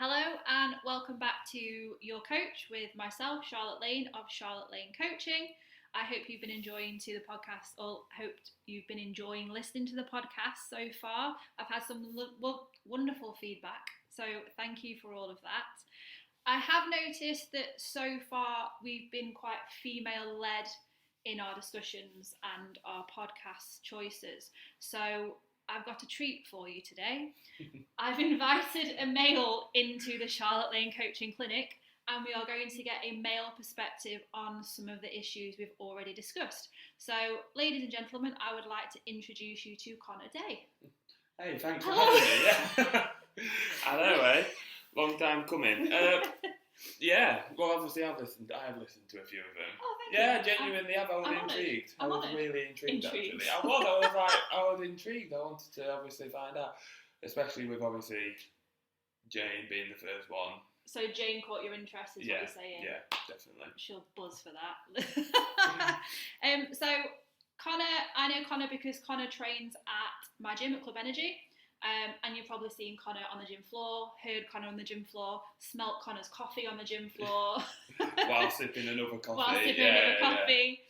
Hello and welcome back to Your Coach with myself, Charlotte Lane of Charlotte Lane Coaching. I hope you've been enjoying listening to the podcast so far. I've had some wonderful feedback, so thank you for all of that. I have noticed that so far we've been quite female-led in our discussions and our podcast choices. So I've got a treat for you today. I've invited a male into the Charlotte Lane Coaching Clinic, and we are going to get a male perspective on some of the issues we've already discussed. So, ladies and gentlemen, I would like to introduce you to Connor Day. Hey, thanks for having me. Yeah. I know, eh? Long time coming. Yeah, well, obviously I have listened to a few of them. Oh, thank yeah, you. genuinely, I was intrigued. I was really intrigued. Intrigued. Actually. I was intrigued. I wanted to obviously find out, especially with obviously Jane being the first one. So Jane caught your interest, is what you're saying? Yeah, definitely. She'll buzz for that. So Connor, I know Connor because Connor trains at my gym at Club Energy. And you've probably seen Connor on the gym floor, heard Connor on the gym floor, smelt Connor's coffee on the gym floor. While sipping another coffee.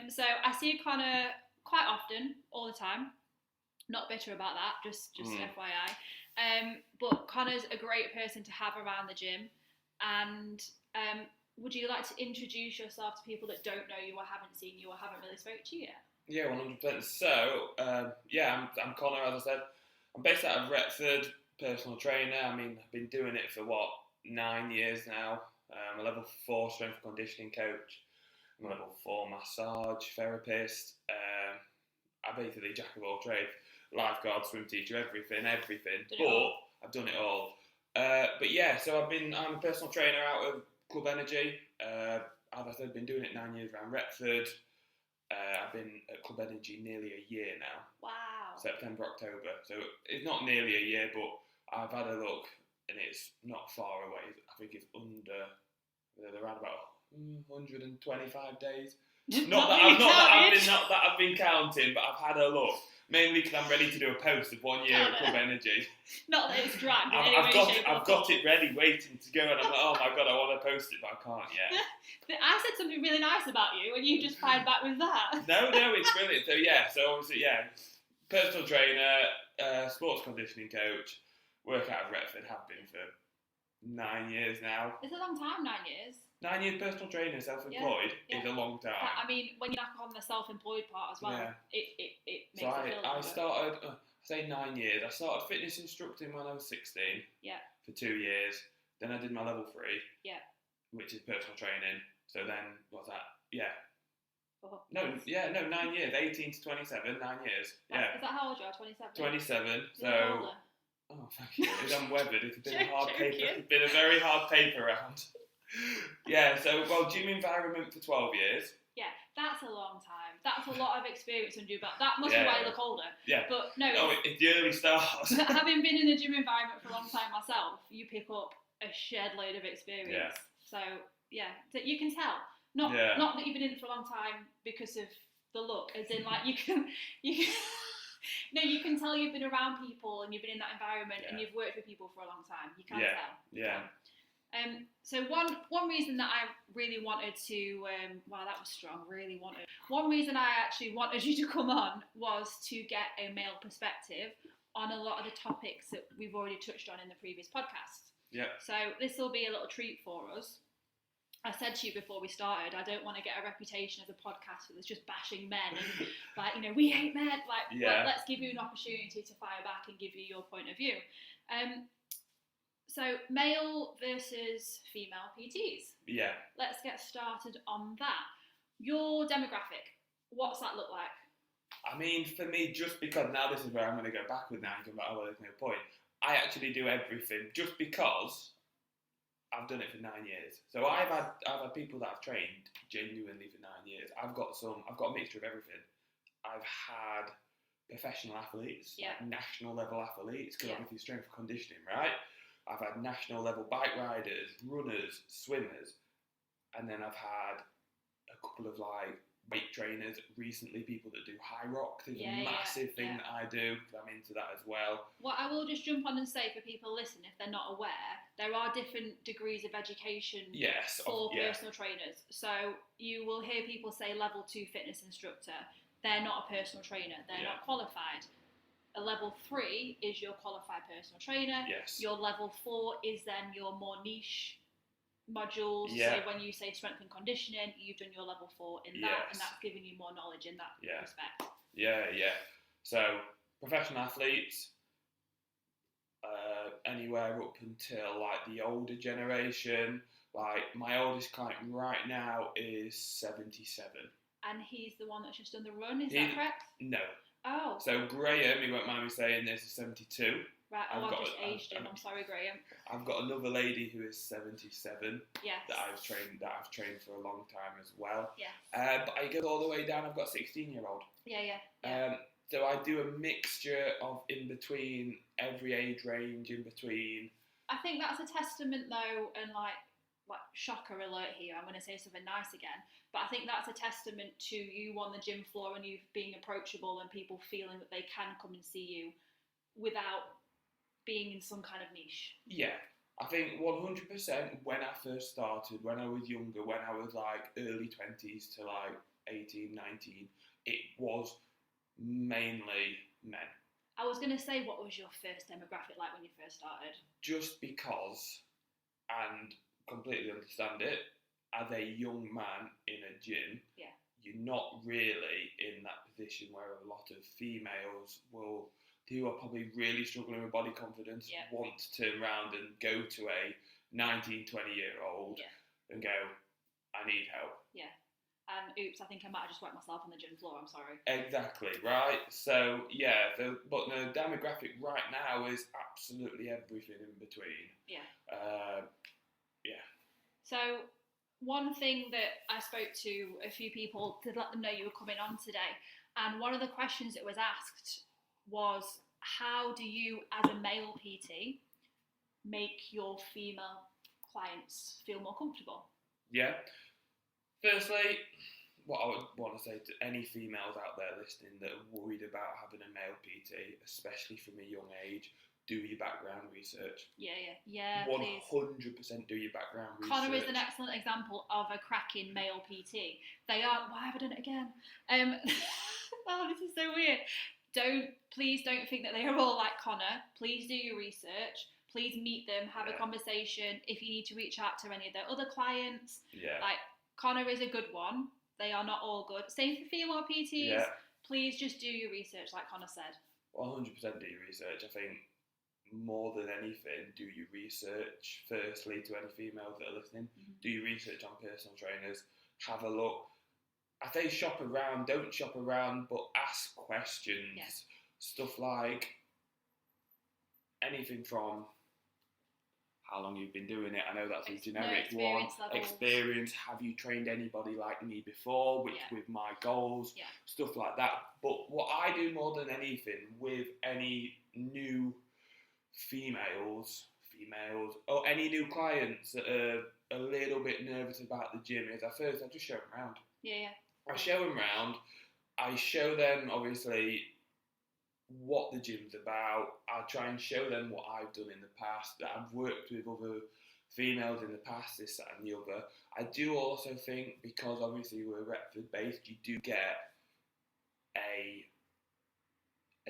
So I see Connor quite often, all the time. Not bitter about that, just FYI. But Connor's a great person to have around the gym. And would you like to introduce yourself to people that don't know you or haven't seen you or haven't really spoke to you yet? Yeah, 100%. So, I'm Connor, as I said. I'm based out of Retford, personal trainer. I mean, I've been doing it for 9 years now. I'm a level 4 strength and conditioning coach. I'm a level 4 massage therapist. I'm basically jack of all trades. Lifeguard, swim teacher, everything. But I've done it all. So I'm a personal trainer out of Club Energy. As I said, I've been doing it 9 years around Retford. I've been at Club Energy nearly a year now. Wow. September, October. So it's not nearly a year, but I've had a look and it's not far away. I think it's they're around about 125 days. Not that I've been counting, but I've had a look. Mainly because I'm ready to do a post of 1 year at Club Energy. Not that it's dragged. I've got it ready, waiting to go, and I'm like, oh my god, I want to post it, but I can't yet. I said something really nice about you, and you just fired back with that. No, it's brilliant. So obviously, personal trainer, sports conditioning coach, work out of Retford, have been for 9 years now. It's a long time, 9 years. 9 years personal trainer, self-employed, is a long time. I mean, when you knock on the self-employed part as well, it makes so it feel I started, I say 9 years, I started fitness instructing when I was 16 for 2 years. Then I did my level 3, which is personal training. So then, what's that? 9 years, 18 to 27, 9 years. Is that how old you are, 27? 27, so... Oh, thank you. I'm weathered. It's been a hard paper. It's been a very hard paper round. Gym environment for 12 years. Yeah, that's a long time. That's a lot of experience under your belt. That must be why you look older. Yeah. But no. It's the early start. Having been in the gym environment for a long time myself, you pick up a shed load of experience. Yeah. So you can tell. Not that you've been in it for a long time because of the look, as in like you can no, you can tell you've been around people and you've been in that environment and you've worked with people for a long time. You can tell. Yeah. So one reason that I really wanted to, wow, that was strong, really wanted. One reason I actually wanted you to come on was to get a male perspective on a lot of the topics that we've already touched on in the previous podcast. Yeah. So this will be a little treat for us. I said to you before we started, I don't want to get a reputation as a podcast that's just bashing men and we hate men. Let's give you an opportunity to fire back and give you your point of view. So male versus female PTs. Yeah. Let's get started on that. Your demographic, what's that look like? I mean, for me, just because now this is where I'm going to go backward now and go back, there's no point. I actually do everything just because I've done it for 9 years. So I've had people that I've trained genuinely for 9 years. I've got a mixture of everything. I've had professional athletes, like national level athletes, because obviously strength and conditioning, right? I've had national level bike riders, runners, swimmers, and then I've had a couple of weight trainers recently, people that do high rock. There's Yeah, a massive thing that I do, because I'm into that as well. What I will just jump on and say for people listening, if they're not aware, there are different degrees of education for personal trainers. So you will hear people say level 2 fitness instructor. They're not a personal trainer. They're not qualified. A level 3 is your qualified personal trainer. Yes. Your level 4 is then your more niche modules. Yeah. So when you say strength and conditioning, you've done your level 4 in that, and that's giving you more knowledge in that respect. Yeah. So professional athletes, anywhere up until like the older generation. Like my oldest client right now is 77. And he's the one that's just done the run, is that correct? No. Oh. So Graham, he won't mind me saying this, is 72. Right, I've just aged him. I'm sorry, Graham. I've got another lady who is 77. Yes. That I've trained for a long time as well. Yes. But I go all the way down. I've got a 16-year-old. Yeah. So I do a mixture of in between, every age range in between. I think that's a testament though, and like shocker alert here, I'm going to say something nice again, but I think that's a testament to you on the gym floor and you being approachable and people feeling that they can come and see you without being in some kind of niche. Yeah, I think 100% when I first started, when I was younger, when I was like early 20s to like 18, 19, it was mainly men. I was going to say, what was your first demographic like when you first started? Just because, and completely understand it, as a young man in a gym, you're not really in that position where a lot of females who are probably really struggling with body confidence want to turn around and go to a 19, 20-year-old and go, I need help. Yeah. Oops, I think I might have just whacked myself on the gym floor, I'm sorry. Exactly, right? So, but the demographic right now is absolutely everything in between. Yeah. So, one thing that I spoke to a few people to let them know you were coming on today, and one of the questions that was asked was, how do you, as a male PT, make your female clients feel more comfortable? Yeah. Firstly, what I would want to say to any females out there listening that are worried about having a male PT, especially from a young age, do your background research. Yeah, 100% do your background research. Connor is an excellent example of a cracking male PT. They are. Why have I done it again? Oh, this is so weird. Please don't think that they are all like Connor. Please do your research. Please meet them, have a conversation. If you need to reach out to any of their other clients, like Connor is a good one. They are not all good. Same for female PTs. Yeah. Please just do your research, like Connor said. 100% do your research. I think more than anything, do your research. Firstly, to any females that are listening, do your research on personal trainers. Have a look. I say shop around. Don't shop around, but ask questions. Yeah. Stuff like anything from how long you've been doing it. I know that's a generic one. Experience. Have you trained anybody like me before? With my goals. Yeah. Stuff like that. But what I do more than anything with any new females, or any new clients that are a little bit nervous about the gym is I just show them around. Yeah. I show them around. I show them, obviously, what the gym's about. I try and show them what I've done in the past, that I've worked with other females in the past, this, that and the other. I do also think, because obviously we're Retford based, you do get a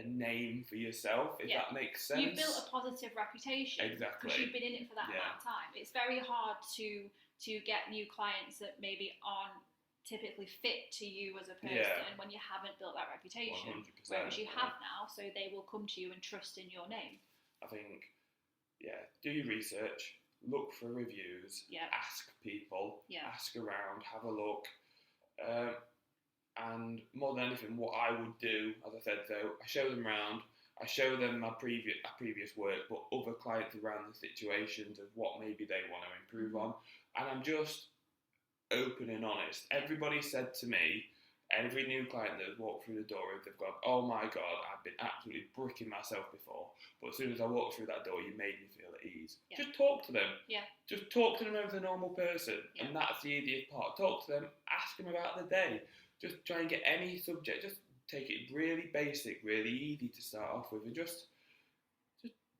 name for yourself, if that makes sense. You've built a positive reputation. Exactly. Because you've been in it for that amount of time. It's very hard to get new clients that maybe aren't typically fit to you as a person when you haven't built that reputation. 100%, whereas you have now, so they will come to you and trust in your name. I think, do your research, look for reviews, ask people, ask around, have a look. And more than anything, what I would do, as I said, though, I show them around, I show them my previous work, but other clients around the situations of what maybe they want to improve on. And I'm just open and honest. Everybody said to me, every new client that has walked through the door, they've gone, oh my God, I've been absolutely bricking myself before. But as soon as I walked through that door, you made me feel at ease. Yeah. Just talk to them. Yeah. Just talk to them as a normal person. Yeah. And that's the easiest part. Talk to them, ask them about the day. just try and get any subject, just take it really basic, really easy to start off with, and just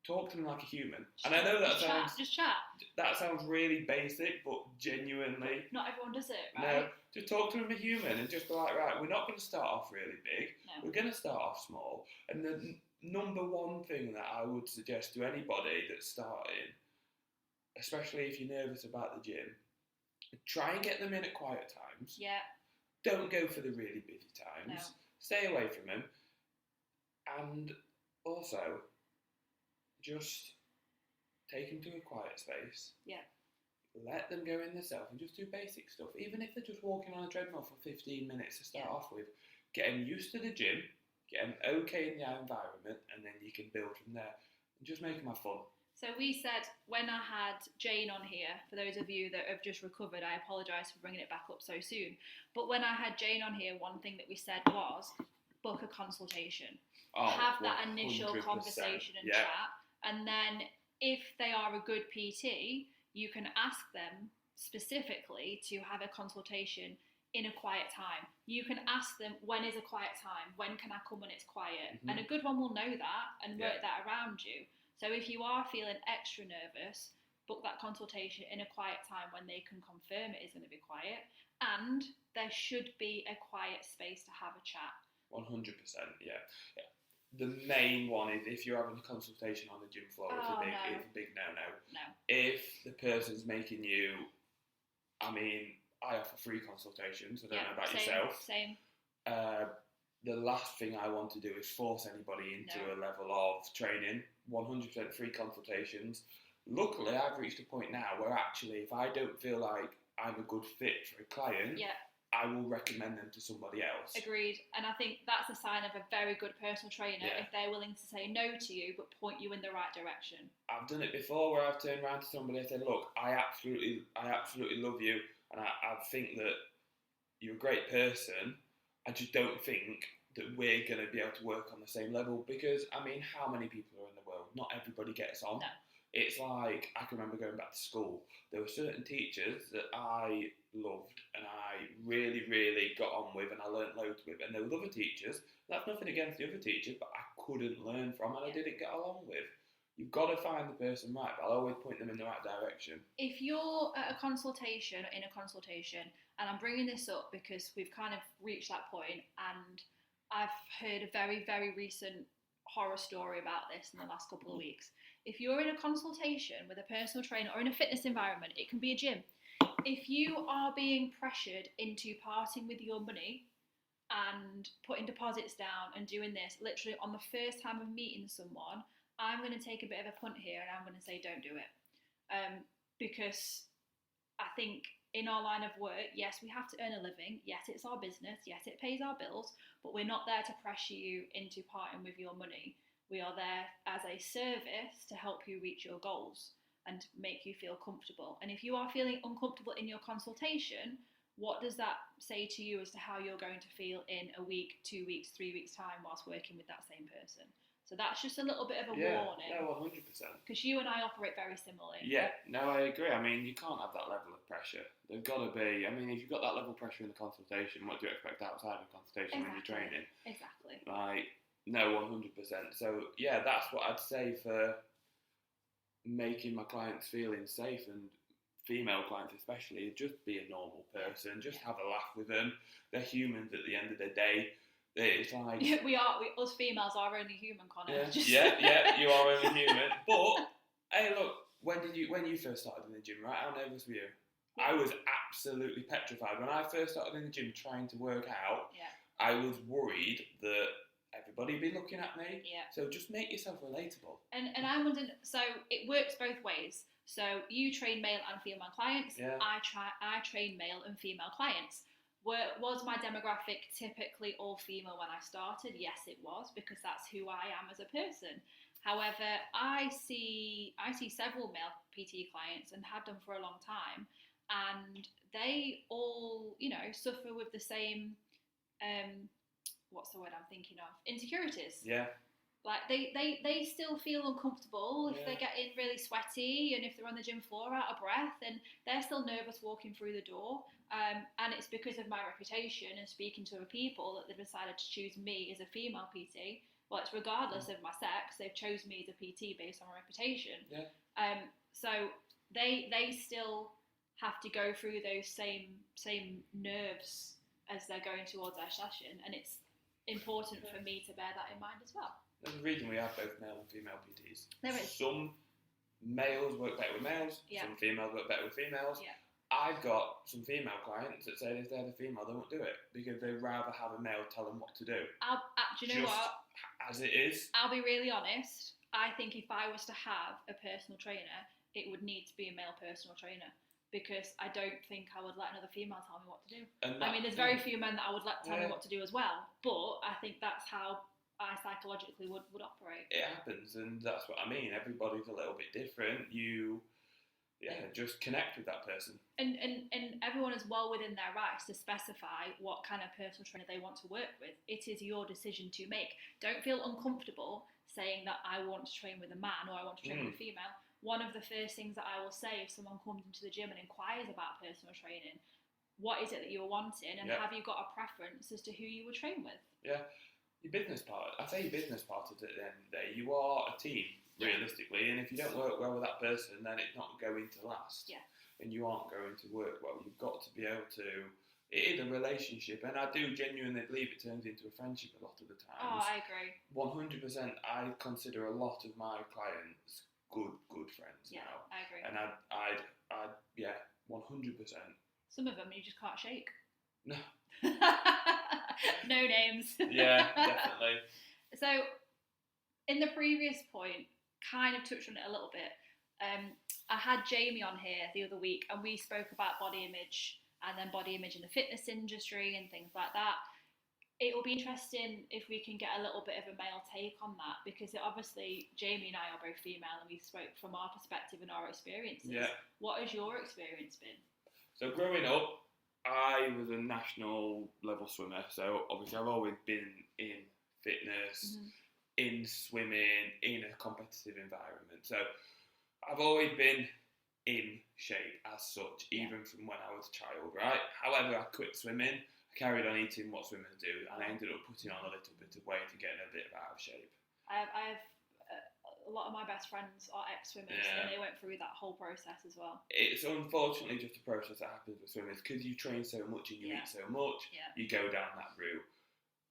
talk to them like a human. And I know that just chat. That sounds really basic, but genuinely, not everyone does it, right? No, just talk to them as a human and just be like, right, we're not going to start off really big. No. We're going to start off small. And the number one thing that I would suggest to anybody that's starting, especially if you're nervous about the gym, try and get them in at quiet times. Yeah. Don't go for the really busy times. No. Stay away from them. And also, just take them to a quiet space. Yeah. Let them go in themselves and just do basic stuff. Even if they're just walking on a treadmill for 15 minutes to start off with, get them used to the gym, get them okay in the environment, and then you can build from there. And just make them have fun. So we said, when I had Jane on here, for those of you that have just recovered, I apologise for bringing it back up so soon. But when I had Jane on here, one thing that we said was, book a consultation. Have that initial conversation and chat. And then if they are a good PT, you can ask them specifically to have a consultation in a quiet time. You can ask them, when is a quiet time? When can I come when it's quiet? Mm-hmm. And a good one will know that and work that around you. So if you are feeling extra nervous, book that consultation in a quiet time when they can confirm it is going to be quiet. And there should be a quiet space to have a chat. 100%, yeah. The main one is if you're having a consultation on the gym floor, it's a big no-no. No. If the person's making you, I mean, I offer free consultations. I don't know about yourself. Same. The last thing I want to do is force anybody into a level of training. 100% free consultations. Luckily, I've reached a point now where actually, if I don't feel like I'm a good fit for a client, I will recommend them to somebody else. Agreed. And I think that's a sign of a very good personal trainer if they're willing to say no to you but point you in the right direction. I've done it before where I've turned around to somebody and said, look, I absolutely love you and I think that you're a great person. I just don't think that we're going to be able to work on the same level because, I mean, how many people are in the world? Not everybody gets on. No. It's like, I can remember going back to school, there were certain teachers that I loved and I really, really got on with and I learnt loads with. And there were other teachers, that's nothing against the other teachers, but I couldn't learn from and I didn't get along with. You've got to find the person right, but I'll always point them in the right direction. If you're at a consultation, in a consultation, and I'm bringing this up because we've kind of reached that point and I've heard a very, very recent horror story about this in the last couple of weeks. If you're in a consultation with a personal trainer or in a fitness environment, it can be a gym. If you are being pressured into parting with your money and putting deposits down and doing this, literally on the first time of meeting someone, I'm going to take a bit of a punt here and I'm going to say don't do it. Because I think in our line of work, yes, we have to earn a living. Yes, it's our business. Yes, it pays our bills. But we're not there to pressure you into parting with your money. We are there as a service to help you reach your goals and make you feel comfortable. And if you are feeling uncomfortable in your consultation, what does that say to you as to how you're going to feel in a week, 2 weeks, 3 weeks' time whilst working with that same person? So that's just a little bit of a warning. No, 100%. Because you and I operate very similarly. Yeah, no, I agree. I mean, you can't have that level of pressure. There's got to be, I mean, if you've got that level of pressure in the consultation, what do you expect outside of consultation when you're training? Exactly. Like, no, 100%. So, yeah, that's what I'd say for making my clients feeling safe, and female clients especially, just be a normal person. Just have a laugh with them. They're humans at the end of the day. It's like... us females are only human, Connor. Yeah, you are only human. But, hey, look, when you first started in the gym, right, how nervous were you? I was absolutely petrified. When I first started in the gym trying to work out, I was worried that everybody would be looking at me. Yeah. So just make yourself relatable. And I'm wondering, so it works both ways. So you train male and female clients. Yeah. I train male and female clients. Was my demographic typically all female when I started? Yes, it was, because that's who I am as a person. However, I see several male PT clients and had them for a long time, and they all, suffer with the same, what's the word I'm thinking of? Insecurities. Yeah. Like they still feel uncomfortable if they're getting really sweaty and if they're on the gym floor out of breath, and they're still nervous walking through the door. And it's because of my reputation and speaking to other people that they've decided to choose me as a female PT. Well, it's regardless of my sex. They've chosen me as a PT based on my reputation. Yeah. So they still have to go through those same nerves as they're going towards their session, and it's important for me to bear that in mind as well. There's a reason we have both male and female PTs. There is. Some males work better with males, some females work better with females. Yeah. I've got some female clients that say if they're the female, they won't do it because they'd rather have a male tell them what to do. Do you know what? As it is. I'll be really honest. I think if I was to have a personal trainer, it would need to be a male personal trainer, because I don't think I would let another female tell me what to do. I mean, there's very few men that I would let tell me what to do as well, but I think that's how I psychologically would operate. It happens, and that's what I mean. Everybody's a little bit different. Just connect with that person. And everyone is well within their rights to specify what kind of personal trainer they want to work with. It is your decision to make. Don't feel uncomfortable saying that I want to train with a man or I want to train with a female. One of the first things that I will say if someone comes into the gym and inquires about personal training, what is it that you're wanting, and have you got a preference as to who you would train with? Yeah. Your business partner. I say your business partner at the end of the day. You are a team, realistically, and if you don't work well with that person, then it's not going to last. Yeah. And you aren't going to work well. You've got to be able to. It is a relationship, and I do genuinely believe it turns into a friendship a lot of the times. Oh, I agree. 100%. I consider a lot of my clients good friends now. I agree. And I'd 100%. Some of them you just can't shake. No. No names. Yeah, definitely. So, in the previous point, kind of touched on it a little bit. I had Jamie on here the other week, and we spoke about body image and then body image in the fitness industry and things like that. It will be interesting if we can get a little bit of a male take on that, because obviously Jamie and I are both female, and we spoke from our perspective and our experiences. Yeah. What has your experience been? So growing up, I was a national level swimmer, so obviously I've always been in fitness, in swimming, in a competitive environment. So I've always been in shape as such, even from when I was a child, right? However, I quit swimming, I carried on eating what swimmers do, and I ended up putting on a little bit of weight and getting a bit out of shape. I have a lot of my best friends are ex-swimmers, and they went through that whole process as well. It's unfortunately just a process that happens with swimmers, because you train so much and you eat so much, you go down that route.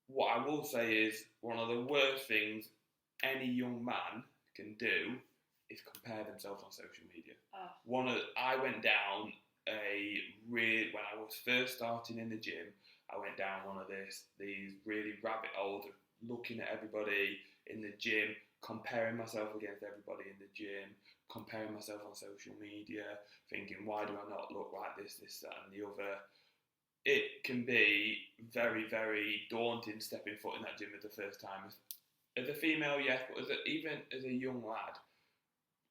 What I will say is, one of the worst things any young man can do is compare themselves on social media. I went down when I was first starting in the gym, I went down one of these really rabbit holes of looking at everybody in the gym, comparing myself against everybody in the gym, comparing myself on social media, thinking, why do I not look like this, that and the other? It can be very, very daunting stepping foot in that gym for the first time. As a female, yes, but even as a young lad,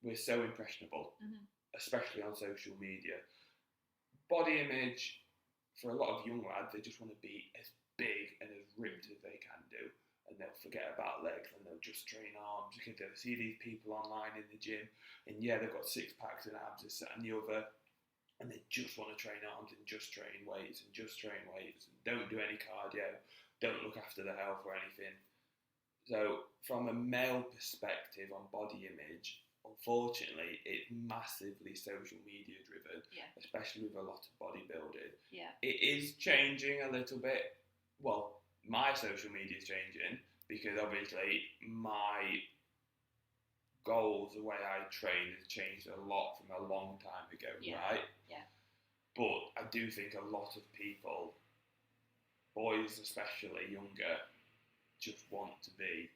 we're so impressionable, especially on social media. Body image, for a lot of young lads, they just want to be as big and as ripped as they can do, and they'll forget about legs and they'll just train arms, because they'll see these people online in the gym, and they've got six packs and abs, this, that and the other, and they just want to train arms and just train weights and don't do any cardio, don't look after their health or anything. So from a male perspective on body image, unfortunately, it's massively social media driven, especially with a lot of bodybuilding. It is changing a little bit. Well, my social media is changing, because obviously my goals, the way I train, has changed a lot from a long time ago, right? Yeah. But I do think a lot of people, boys especially, younger, just want to be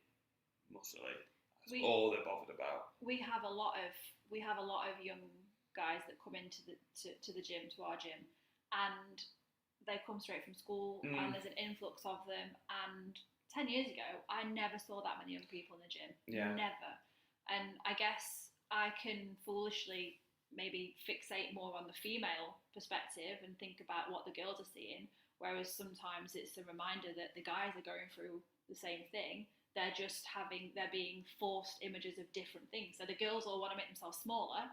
muscly. That's all they're bothered about. We have a lot of young guys that come into the gym, to our gym, and they come straight from school, and there's an influx of them. And 10 years ago, I never saw that many young people in the gym. Never. And I guess I can foolishly maybe fixate more on the female perspective and think about what the girls are seeing, whereas sometimes it's a reminder that the guys are going through the same thing. they're being forced images of different things. So the girls all want to make themselves smaller,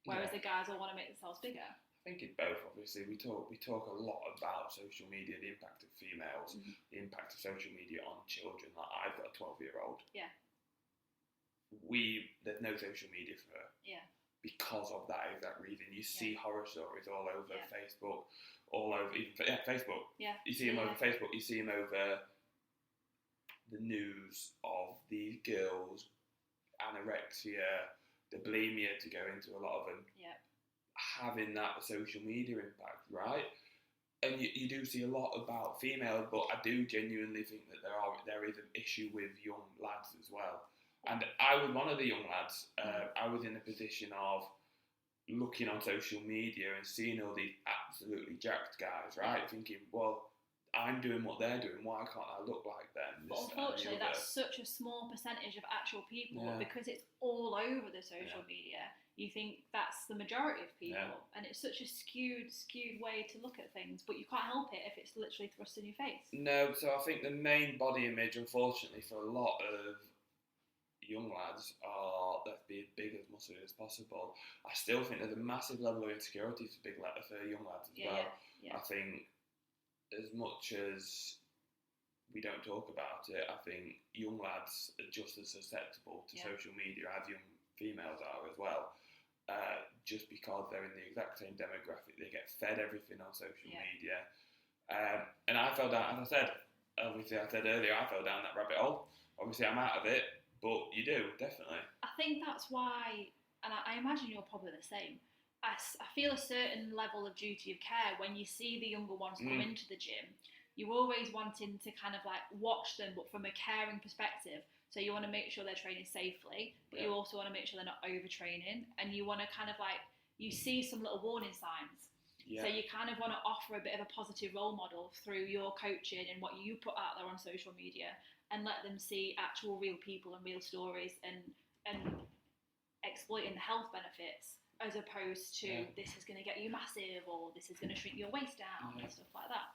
whereas the guys all want to make themselves bigger. I think it's both. Obviously, we talk a lot about social media, the impact of females, the impact of social media on children. Like, I've got a 12-year-old. Yeah. There's no social media for her. Yeah. Because of that exact reason. You see horror stories all over Facebook, all over Facebook. Yeah. You see them over Facebook. You see them over the news of these girls, anorexia, the bulimia, to go into a lot of them. Yeah. Having that social media impact, right? And you do see a lot about females, but I do genuinely think that there is an issue with young lads as well. And I was one of the young lads. I was in a position of looking on social media and seeing all these absolutely jacked guys, right? Thinking, well, I'm doing what they're doing. Why can't I look like them? But unfortunately, that's such a small percentage of actual people because it's all over the social media. You think that's the majority of people, and it's such a skewed way to look at things. But you can't help it if it's literally thrust in your face. No, so I think the main body image, unfortunately, for a lot of young lads are let's be as big as muscly as possible. I still think there's a massive level of insecurity for young lads as well. Yeah. I think as much as we don't talk about it, I think young lads are just as susceptible to social media as young females are as well. Just because they're in the exact same demographic, they get fed everything on social media. And I fell down, as I said earlier, I fell down that rabbit hole. Obviously, I'm out of it. But you do, definitely. I think that's why, and I imagine you're probably the same. I feel a certain level of duty of care when you see the younger ones come into the gym. You're always wanting to kind of like watch them, but from a caring perspective. So you want to make sure they're training safely, but you also want to make sure they're not overtraining. And you want to kind of like, you see some little warning signs. Yeah. So you kind of want to offer a bit of a positive role model through your coaching and what you put out there on social media, and let them see actual real people and real stories and exploiting the health benefits, as opposed to this is going to get you massive or this is going to shrink your waist down and stuff like that.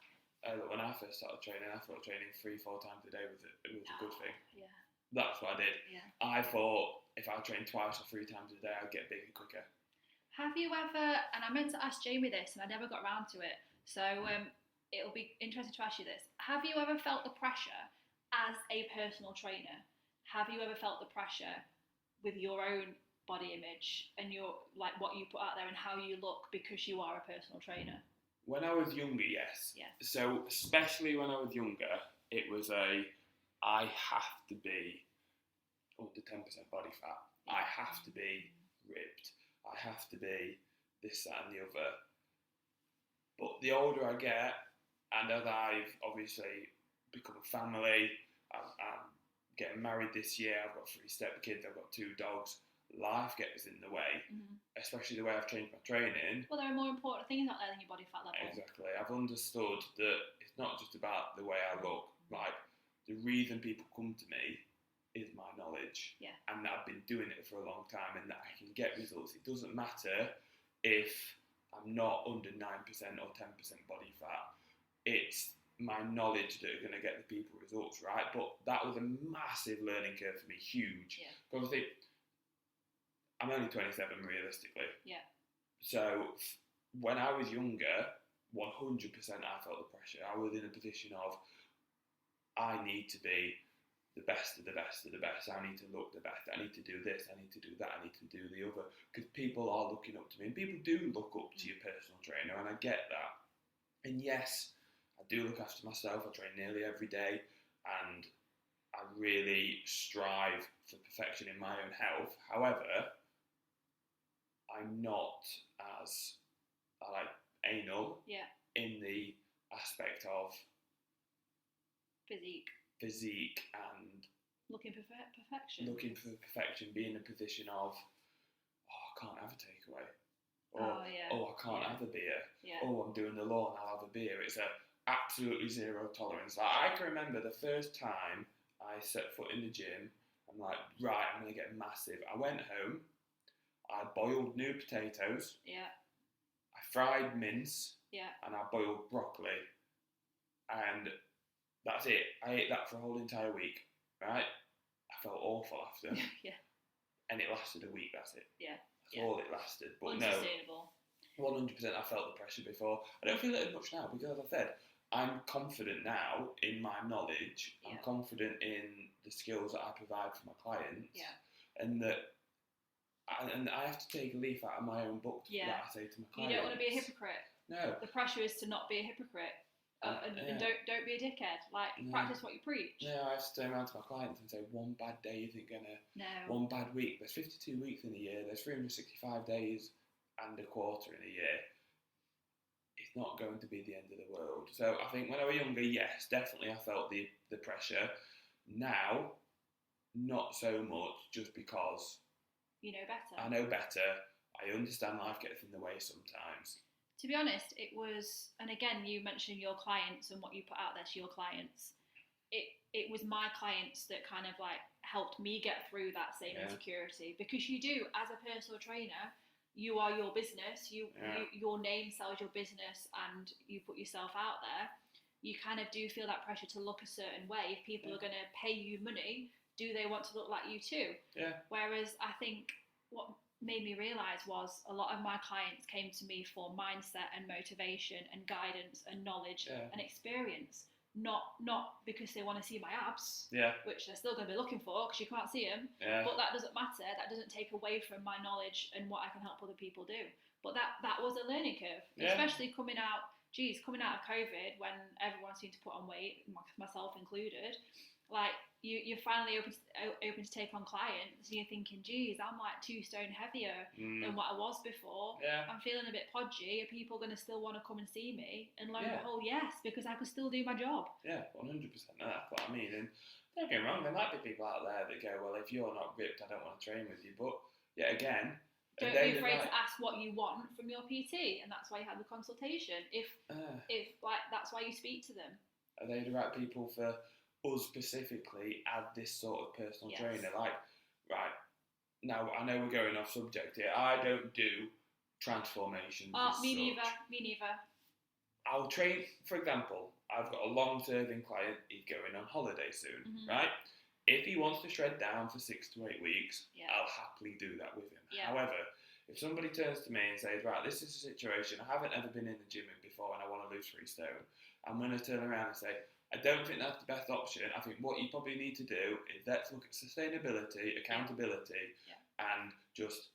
When I first started training, I thought training 3-4 times a day was a good thing. Yeah. That's what I did. Yeah. I thought if I trained 2 or 3 times a day, I'd get bigger quicker. Have you ever, and I meant to ask Jamie this and I never got around to it, so it'll be interesting to ask you this. Have you ever felt the pressure as a personal trainer? Have you ever felt the pressure with your own body image and your like what you put out there and how you look because you are a personal trainer? When I was younger, yes. Yeah. So especially when I was younger, it was I have to be under 10% body fat. Yeah. I have to be ripped. I have to be this, that and the other. But the older I get, and as I've obviously become a family, I'm getting married this year, I've got 3 stepkids, I've got 2 dogs, life gets in the way, especially the way I've changed my training. Well, there are more important things out there than your body fat level. Exactly. I've understood that it's not just about the way I look. Like, the reason people come to me is my knowledge. Yeah. And that I've been doing it for a long time and that I can get results. It doesn't matter if I'm not under 9% or 10% body fat. It's my knowledge that are going to get the people results, right? But that was a massive learning curve for me, huge. Yeah. Obviously, I'm only 27 realistically. Yeah. So when I was younger, 100% I felt the pressure. I was in a position of, I need to be the best of the best of the best. I need to look the best. I need to do this. I need to do that. I need to do the other. Because people are looking up to me. And people do look up to your personal trainer. And I get that. And yes, I do look after myself. I train nearly every day. And I really strive for perfection in my own health. However, I'm not as anal in the aspect of physique and looking for perfection. Looking for perfection, being in a position of, I can't have a takeaway. Or, I can't have a beer. Yeah. I'm doing the lawn, I'll have a beer. It's a absolutely zero tolerance. Like, I can remember the first time I set foot in the gym, I'm like, right, I'm going to get massive. I went home, I boiled new potatoes. Yeah. I fried mince. Yeah. And I boiled broccoli. And that's it. I ate that for a whole entire week, right? felt awful after. Yeah. And it lasted a week, that's it. Yeah. That's all it lasted. But unsustainable. 100% I felt the pressure before. I don't feel it as much now because, as I said, I'm confident now in my knowledge. I'm confident in the skills that I provide for my clients. Yeah. And that I have to take a leaf out of my own book that I say to my clients. You don't want to be a hypocrite. No. The pressure is to not be a hypocrite. And don't be a dickhead. Like, practice what you preach. No, I have to turn around to my clients and say, one bad day isn't gonna. No. One bad week. There's 52 weeks in a year. There's 365 days and a quarter in a year. It's not going to be the end of the world. So I think when I was younger, yes, definitely I felt the pressure. Now, not so much, just because you know better. I know better. I understand life gets in the way sometimes. To be honest, it was, and again, you mentioning your clients and what you put out there to your clients. It was my clients that kind of like helped me get through that same insecurity, because you do, as a personal trainer, you are your business. Your name sells your business, and you put yourself out there. You kind of do feel that pressure to look a certain way. If people are going to pay you money, do they want to look like you too? Yeah. Whereas I think what made me realise was a lot of my clients came to me for mindset and motivation and guidance and knowledge and experience. Not because they want to see my abs, which they're still going to be looking for because you can't see them. But that doesn't matter. That doesn't take away from my knowledge and what I can help other people do. But that was a learning curve, especially coming out of COVID when everyone seemed to put on weight, myself included. Like you're finally open to take on clients, and you're thinking, geez, I'm like 2 stone heavier than what I was before. I'm feeling a bit podgy. Are people going to still want to come and see me? And lo and behold, yes, because I could still do my job. Yeah, 100%. That's what I mean. And don't get me wrong, there might be people out there that go, well, if you're not ripped, I don't want to train with you. But again, don't be afraid to ask what you want from your PT, and that's why you have the consultation. If like that's why you speak to them. Are they the right people for us specifically as this sort of personal trainer? Like, right, now I know we're going off subject here. I don't do transformations. Me neither. I'll train, for example, I've got a long-serving client, he's going on holiday soon, right? If he wants to shred down for 6 to 8 weeks, I'll happily do that with him. However, if somebody turns to me and says, right, this is a situation, I haven't ever been in the gym before and I want to lose 3 stone, I'm going to turn around and say, I don't think that's the best option. I think what you probably need to do is let's look at sustainability, accountability, and just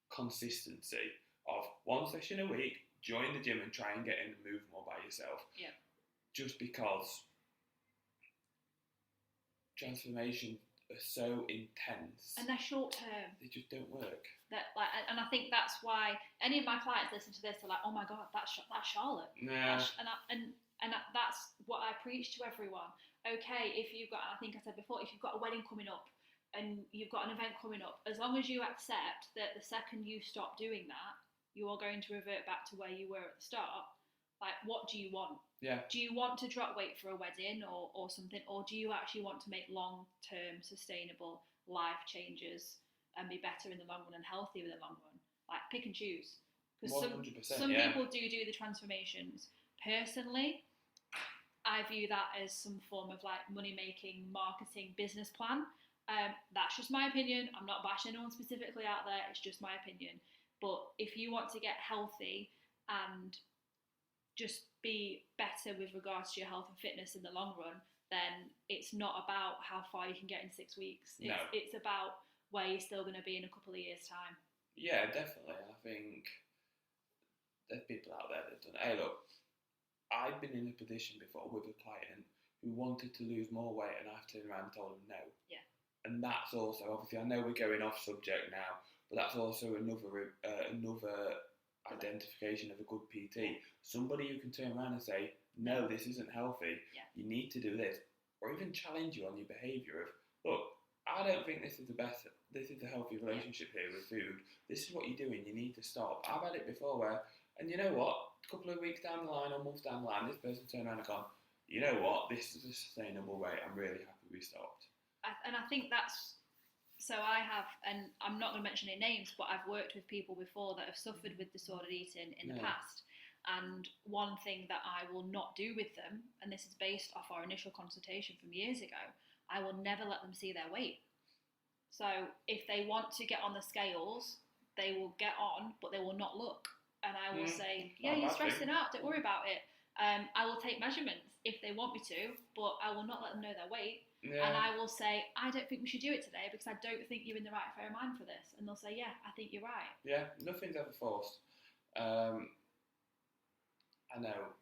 consistency of 1 session a week, join the gym and try and get in and move more by yourself. Yeah. Just because transformation are so intense. And they're short term. They just don't work. And I think that's why any of my clients listen to this, they're like, oh my God, that's Charlotte. Nah. And that's what I preach to everyone. Okay, if you've got, I think I said before, if you've got a wedding coming up and you've got an event coming up, as long as you accept that the second you stop doing that, you are going to revert back to where you were at the start. Like, what do you want? Yeah. Do you want to drop weight for a wedding or something? Or do you actually want to make long-term, sustainable life changes and be better in the long run and healthier in the long run? Like, pick and choose. Because some people do the transformations. Personally, I view that as some form of like money-making, marketing, business plan. That's just my opinion. I'm not bashing anyone specifically out there. It's just my opinion. But if you want to get healthy and just be better with regards to your health and fitness in the long run, then it's not about how far you can get in 6 weeks. It's about where you're still going to be in a couple of years' time. Yeah, definitely. I think there's people out there that have done it. Hey, look, I've been in a position before with a client who wanted to lose more weight, and I've turned around and told them no. Yeah. And that's also, obviously, I know we're going off subject now, but that's also another identification of a good PT. Somebody who can turn around and say, no, this isn't healthy. Yeah. You need to do this. Or even challenge you on your behaviour of, look, I don't think this is the best, this is the healthy relationship here with food. This is what you're doing, you need to stop. I've had it before where, and you know what, a couple of weeks down the line or months down the line, this person turned around and gone, you know what, this is a sustainable way, I'm really happy we stopped. And I think that's, so I have, and I'm not going to mention any names, but I've worked with people before that have suffered with disordered eating in the past. And one thing that I will not do with them, and this is based off our initial consultation from years ago, I will never let them see their weight. So if they want to get on the scales, they will get on, but they will not look. And I will say, yeah, you're stressing out, don't worry about it. I will take measurements if they want me to, but I will not let them know their weight. Yeah. And I will say, I don't think we should do it today because I don't think you're in the right frame of mind for this. And they'll say, yeah, I think you're right. Yeah, nothing's ever forced. I know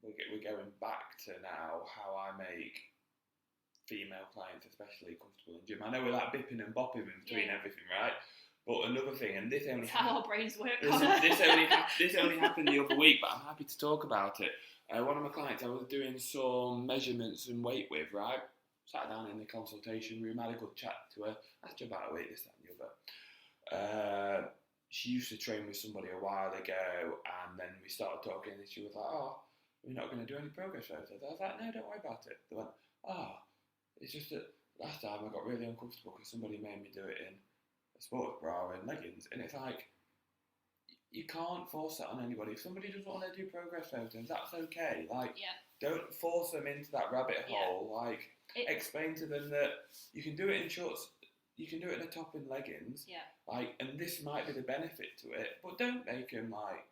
we're going back to now how I make female clients especially comfortable in gym. I know we're like bipping and bopping in between everything, right? But another thing, and this only how our brains work. This only happened the other week, but I'm happy to talk about it. One of my clients, I was doing some measurements and weight with, right? Sat down in the consultation room, had a good chat to her, asked her about her weight, this, that and the other. She used to train with somebody a while ago, and then we started talking, and she was like, oh, we're not going to do any progress photos. I was like, no, don't worry about it. They went, oh, it's just that last time I got really uncomfortable because somebody made me do it in a sports bra and leggings, and it's like, you can't force that on anybody. If somebody doesn't want to do progress photos, that's okay. Like, don't force them into that rabbit hole. Like, explain to them that you can do it in shorts, you can do it in a top and leggings. Yeah. Like, and this might be the benefit to it, but don't make them like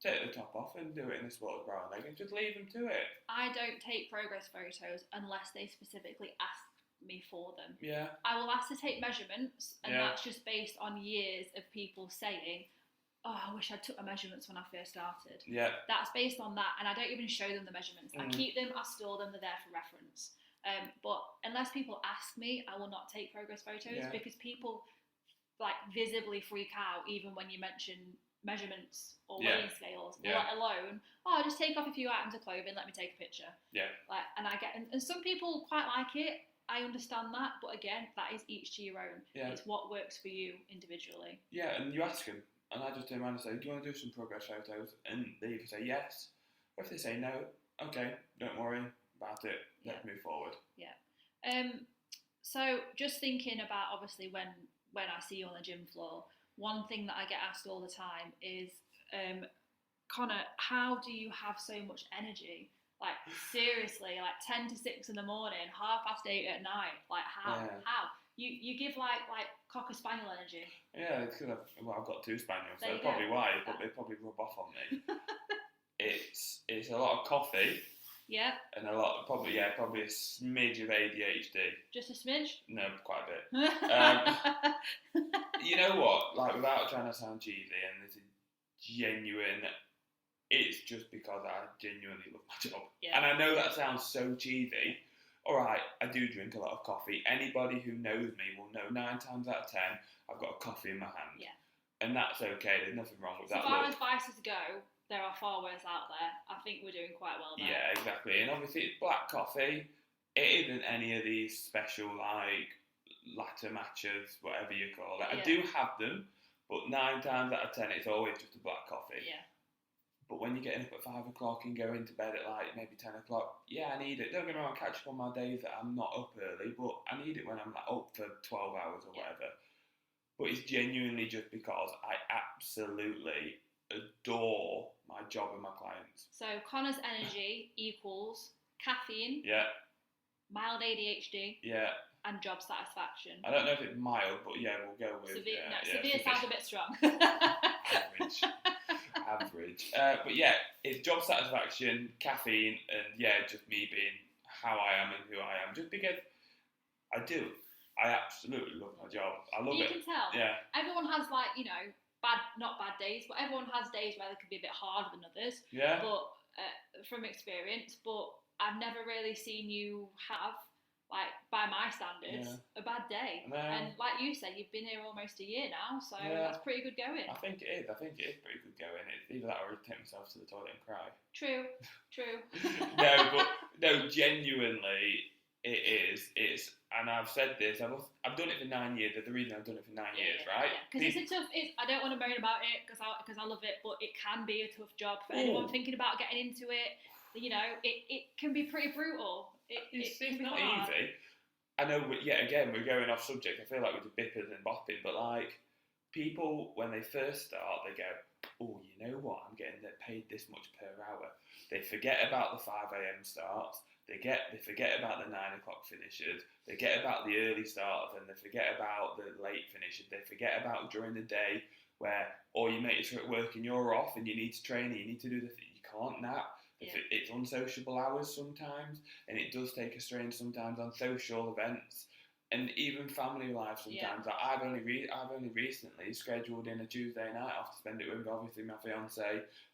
take the top off and do it in a sports bra and leggings. Just leave them to it. I don't take progress photos unless they specifically ask me for them. Yeah. I will ask to take measurements, and that's just based on years of people saying, oh, I wish I took my measurements when I first started. Yeah. That's based on that, and I don't even show them the measurements. I keep them, I store them, they're there for reference. But unless people ask me, I will not take progress photos because people like visibly freak out even when you mention measurements or weighing scales, let alone, oh, just take off a few items of clothing, let me take a picture. Yeah. Like, and I get, and some people quite like it. I understand that, but again, that is each to your own. Yeah. It's what works for you individually. Yeah, and you ask them, and I just turn around and say, do you want to do some progress photos? And they either say yes, or if they say no, okay, don't worry about it, let's move forward. Yeah. So just thinking about, obviously, when I see you on the gym floor, one thing that I get asked all the time is, Connor, how do you have so much energy? Like, seriously, like 10 to 6 in the morning, 8:30 at night. Like, how? Yeah. How? You give like Cocker Spaniel energy. Yeah, it's because I've got 2 Spaniels, so that's probably why. But they probably rub off on me. It's a lot of coffee. Yeah. And probably a smidge of ADHD. Just a smidge? No, quite a bit. You know what? Like, without trying to sound cheesy, and this is genuine, it's just because I genuinely love my job. Yeah. And I know that sounds so cheesy. All right, I do drink a lot of coffee. Anybody who knows me will know 9 times out of 10, I've got a coffee in my hand. Yeah. And that's okay. There's nothing wrong with that. As far as vices go, there are far worse out there. I think we're doing quite well there. Yeah, exactly. And obviously it's black coffee. It isn't any of these special, like, latte matchas, whatever you call it. Yeah. I do have them, but 9 times out of 10, it's always just a black coffee. Yeah. But when you're getting up at 5 o'clock and going to bed at like maybe 10 o'clock, yeah, I need it. Don't get me wrong, I catch up on my days that I'm not up early, but I need it when I'm like up for 12 hours or whatever. But it's genuinely just because I absolutely adore my job and my clients. So Connor's energy equals caffeine, mild ADHD, and job satisfaction. I don't know if it's mild, but yeah, we'll go with severe. Severe sounds a bit strong. Average. But yeah, it's job satisfaction, caffeine, and just me being how I am and who I am. Just because I absolutely love my job. I love it. You can tell. Yeah. Everyone has not bad days, but everyone has days where they can be a bit harder than others. Yeah. But from experience, but I've never really seen you have, like, by my standards, a bad day. No. And like you said, you've been here almost a year now, so that's pretty good going. I think it is pretty good going. It's either that or I take myself to the toilet and cry. True. No, genuinely, it is. And I've said this, I've done it for 9 years. There's a reason I've done it for 9 years, right? Because it's a tough, I don't want to moan about it because I love it, but it can be a tough job for anyone thinking about getting into it. You know, it can be pretty brutal. It's not easy. I know, again, we're going off subject. I feel like we're just bipping and bopping, but like, people, when they first start, they go, oh, you know what, I'm getting paid this much per hour. They forget about the 5 a.m. starts. They forget about the 9 o'clock finishes. They forget about the early starts, and they forget about the late finishes. They forget about during the day where all your mates are at work and you're off and you need to train and you need to do the thing. You can't nap. Yeah. It's unsociable hours sometimes, and it does take a strain sometimes on social events and even family life sometimes. Like I've only recently scheduled in a Tuesday night off to spend it with obviously my fiance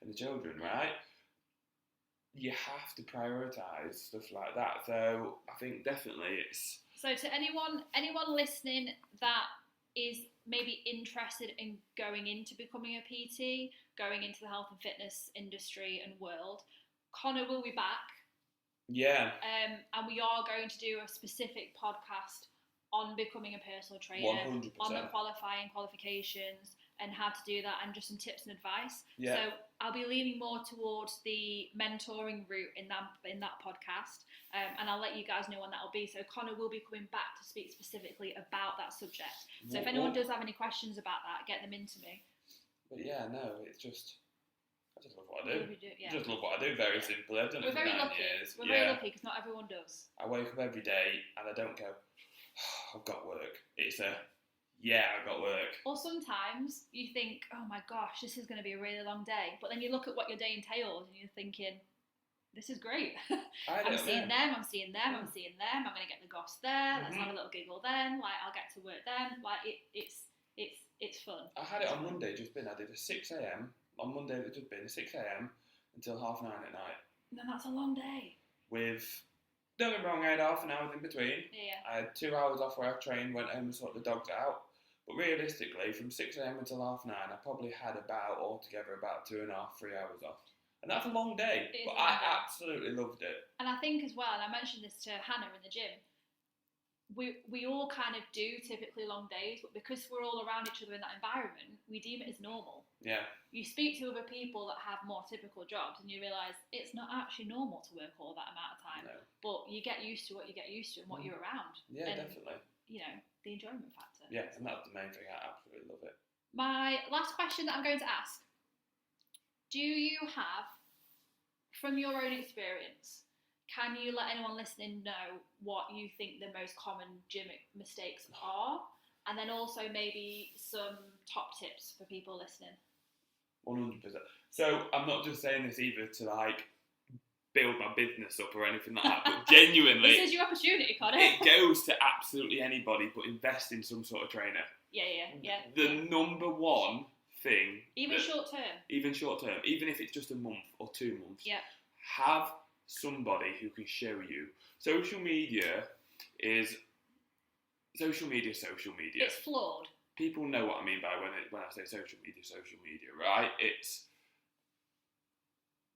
and the children, right? You have to prioritise stuff like that. So I think definitely it's... So to anyone listening that is maybe interested in going into becoming a PT, going into the health and fitness industry and world, Connor will be back. Yeah. And we are going to do a specific podcast on becoming a personal trainer, 100%. on the qualifications and how to do that, and just some tips and advice. Yeah. So I'll be leaning more towards the mentoring route in that podcast, and I'll let you guys know when that'll be. So Connor will be coming back to speak specifically about that subject. So if anyone does have any questions about that, get them into me. But yeah, no, it's just... I just love what I do. Yeah. Just love what I do. Very simply. I've done it for 9 years. We're very lucky because not everyone does. I wake up every day and I don't go, oh, I've got work. It's a, I've got work. Or sometimes you think, oh my gosh, this is going to be a really long day. But then you look at what your day entails and you're thinking, this is great. I'm seeing them. I'm seeing them. I'm going to get the goss there. Let's have a little giggle then. Like, I'll get to work then. Like, it's fun. I had it on Monday, I did a 6 a.m. on Monday, it's just been 6 a.m. until 9:30 at night. No, that's a long day. With, don't get me wrong, I had half an hour in between. Yeah. I had 2 hours off where I trained, went home and sorted the dogs out. But realistically, from 6 a.m. until 9:30, I probably had altogether about 2.5, 3 hours off. And that's a long day, but I absolutely loved it. And I think as well, and I mentioned this to Hannah in the gym, we all kind of do typically long days, but because we're all around each other in that environment, we deem it as normal. Yeah. You speak to other people that have more typical jobs and you realise it's not actually normal to work all that amount of time. No. But you get used to what you get used to and what you're around. Yeah, and, definitely. You know, the enjoyment factor. Yeah, and that's the main thing. I absolutely love it. My last question that I'm going to ask, do you have, from your own experience, can you let anyone listening know what you think the most common gym mistakes are? And then also maybe some top tips for people listening. 100%. So I'm not just saying this either to like build my business up or anything like that, but genuinely... This is your opportunity, Connor. It goes to absolutely anybody, but invest in some sort of trainer. Yeah. The number one thing... Even short term, even if it's just a month or 2 months, yeah, have somebody who can show you. Social media is social media. It's flawed. People know what I mean by when I say social media, right?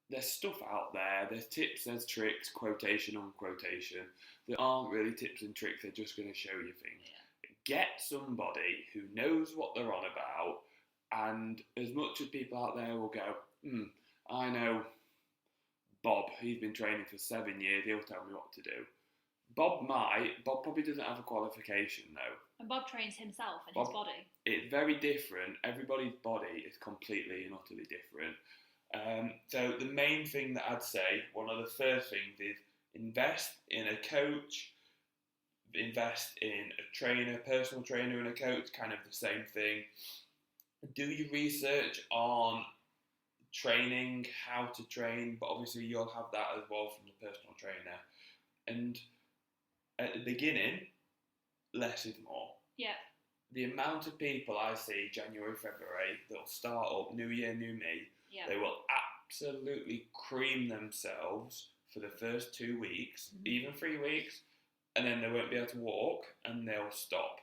There's stuff out there, there's tips, there's tricks, quotation on quotation, that aren't really tips and tricks, they're just going to show you things. Yeah. Get somebody who knows what they're on about, and as much as people out there will go, I know Bob, he's been training for 7 years, he'll tell me what to do. Bob probably doesn't have a qualification though. And Bob trains himself and his body. It's very different. Everybody's body is completely and utterly different. So the main thing that I'd say, one of the first things is invest in a coach, invest in a trainer, personal trainer and a coach, kind of the same thing. Do your research on training, how to train, but obviously you'll have that as well from the personal trainer. And at the beginning, less is more. Yeah. The amount of people I see January, February, that'll start up, new year, new me, they will absolutely cream themselves for the first 2 weeks, even 3 weeks, and then they won't be able to walk and they'll stop.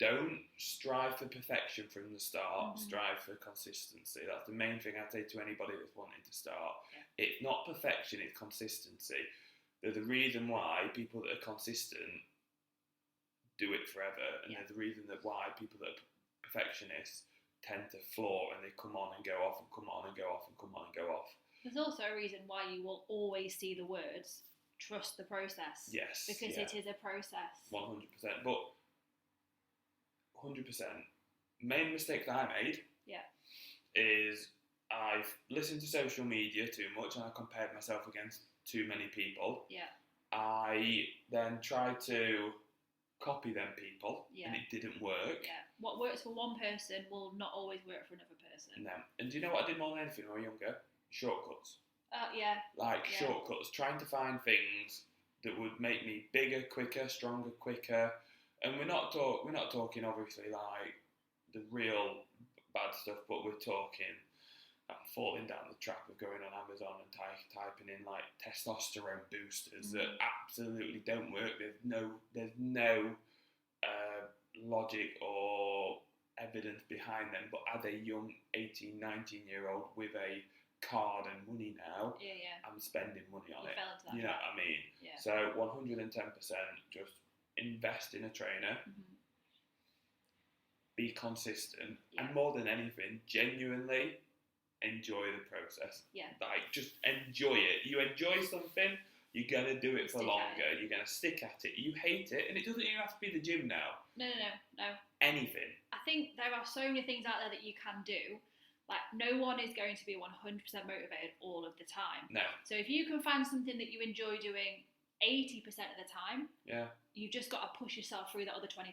Don't strive for perfection from the start, strive for consistency. That's the main thing I'd say to anybody that's wanting to start. Yeah. It's not perfection, it's consistency. There's a reason why people that are consistent do it forever, and there's a reason that why people that are perfectionists tend to floor and they come on and go off and come on and go off and come on and go off. There's also a reason why you will always see the words, trust the process. Yes. Because it is a process. 100%. But 100%. Main mistake that I made is I've listened to social media too much and I compared myself against too many people. Yeah. I then tried to copy them people, Yeah. and it didn't work. Yeah. What works for one person will not always work for another person. No. And do you know what I did more than anything when I was younger? Shortcuts. Yeah. Like Yeah. shortcuts, trying to find things that would make me bigger, quicker, stronger, quicker. And we're not talking obviously like the real bad stuff, but we're talking. I'm falling down the trap of going on Amazon and typing in like testosterone boosters that absolutely don't work. There's no logic or evidence behind them. But as a young 18, 19-year-old with a card and money now, I'm spending money on it. Fell into that you know trap. what I mean? Yeah. So 110% just invest in a trainer. Be consistent, and more than anything, genuinely enjoy the process. Yeah. Like, just enjoy it. You enjoy something, you're going to do it for longer. You're going to stick at it. You hate it, and it doesn't even have to be the gym now. No. Anything. I think there are so many things out there that you can do. Like, no one is going to be 100% motivated all of the time. No. So if you can find something that you enjoy doing 80% of the time, you've just got to push yourself through that other 20%.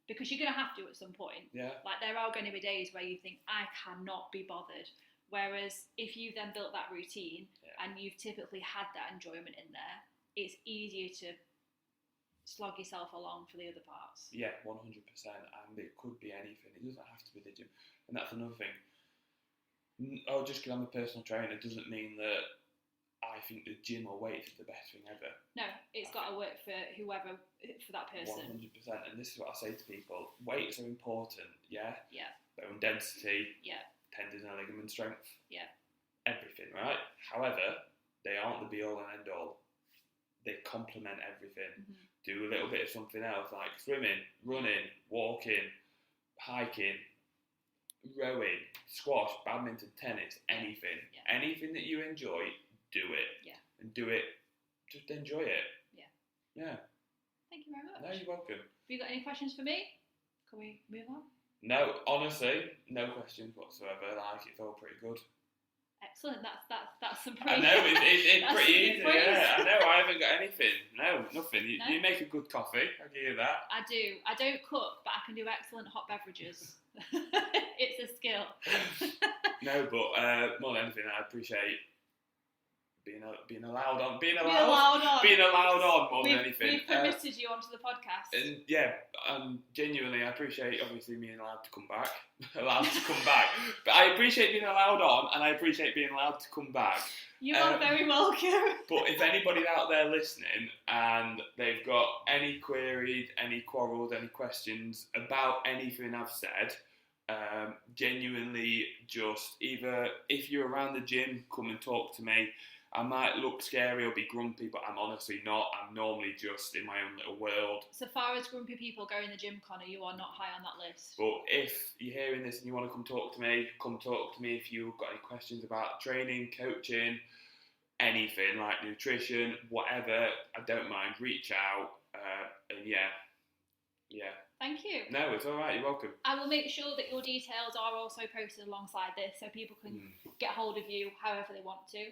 Because you're going to have to at some point. Yeah. Like, there are going to be days where you think, I cannot be bothered. Whereas if you then built that routine and you've typically had that enjoyment in there, it's easier to slog yourself along for the other parts. Yeah, 100%. And it could be anything. It doesn't have to be the gym. And that's another thing. Just because I'm a personal trainer doesn't mean that I think the gym or weights is the best thing ever. No, it's got to work for whoever, for that person. 100%. And this is what I say to people. Weights are important, yeah? Yeah. Bone density. Yeah. Tendon and ligament strength. Yeah. Everything, right? However, they aren't the be-all and end-all. They complement everything. Do a little bit of something else, like swimming, running, walking, hiking, rowing, squash, badminton, tennis, anything. Yeah. Anything that you enjoy, do it. Yeah. And do it, just enjoy it. Yeah. Yeah. Thank you very much. No, you're welcome. Have you got any questions for me? Can we move on? No, honestly, no questions whatsoever. Like, it's all pretty good. Excellent. That's some I praise. know, it's That's pretty some easy, praise. yeah. I know, I haven't got anything. No, nothing. No? You make a good coffee, I'll give you that. I do. I don't cook, but I can do excellent hot beverages. It's a skill. No, but more than anything, I appreciate being allowed on more than anything. We've permitted you onto the podcast. And genuinely, I appreciate obviously being allowed to come back. But I appreciate being allowed on, and I appreciate being allowed to come back. You are very welcome. But if anybody's out there listening and they've got any queries, any quarrels, any questions about anything I've said, genuinely just either, if you're around the gym, come and talk to me. I might look scary or be grumpy, but I'm honestly not. I'm normally just in my own little world. So far as grumpy people go in the gym, Connor, you are not high on that list. But if you're hearing this and you want to come talk to me if you've got any questions about training, coaching, anything like nutrition, whatever, I don't mind. Reach out. And yeah. Thank you. No, it's all right. You're welcome. I will make sure that your details are also posted alongside this so people can get hold of you however they want to.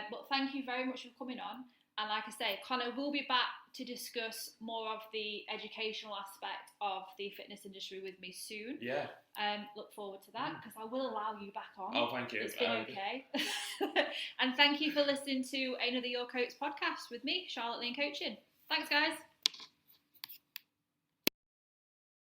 But thank you very much for coming on. And like I say, Connor will be back to discuss more of the educational aspect of the fitness industry with me soon. Yeah. Look forward to that because I will allow you back on. Oh, thank you. It's been okay. And thank you for listening to another Your Coach podcast with me, Charlotte Lane Coaching. Thanks, guys.